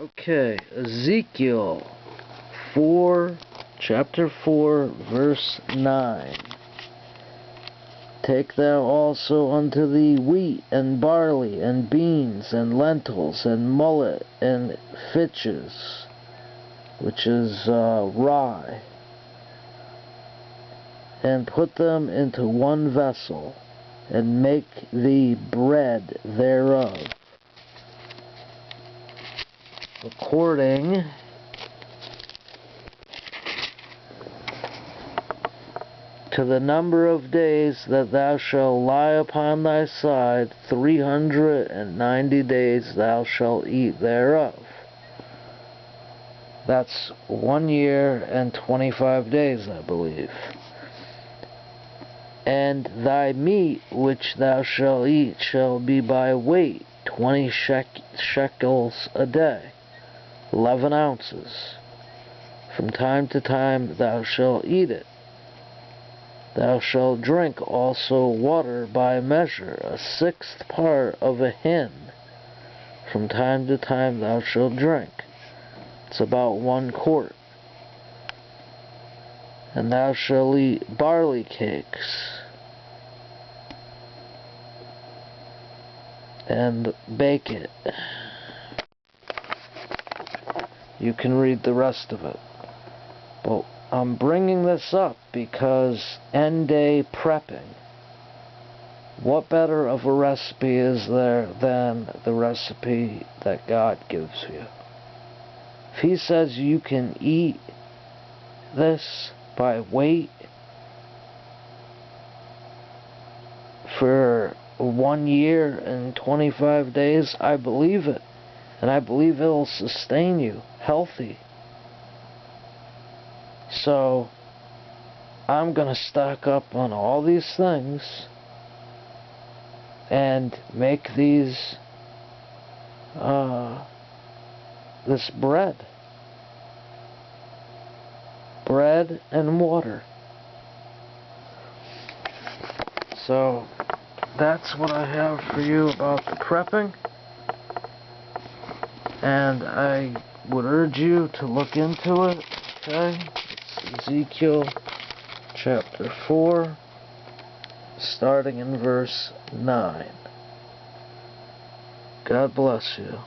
Okay, Ezekiel chapter 4, verse 9. Take thou also unto thee wheat, and barley, and beans, and lentils, and millet, and fitches, which is rye, and put them into one vessel, and make thee bread thereof, according to the number of days that thou shalt lie upon thy side, 390 days thou shalt eat thereof. That's 1 year and 25 days, I believe. And thy meat which thou shalt eat shall be by weight, 20 shekels a day, 11 ounces. From time to time thou shalt eat it. Thou shalt drink also water by measure, 1/6 part of a hin. From time to time thou shalt drink. It's about 1 quart. And thou shalt eat barley cakes, and bake it. You can read the rest of it. But I'm bringing this up because end day prepping. What better of a recipe is there than the recipe that God gives you? If He says you can eat this by weight for 1 year and 25 days, I believe it. And I believe it'll sustain you healthy. So, I'm going to stock up on all these things and make these, this bread. Bread and water. So, that's what I have for you about the prepping. And I would urge you to look into it, okay? It's Ezekiel chapter 4, starting in verse 9. God bless you.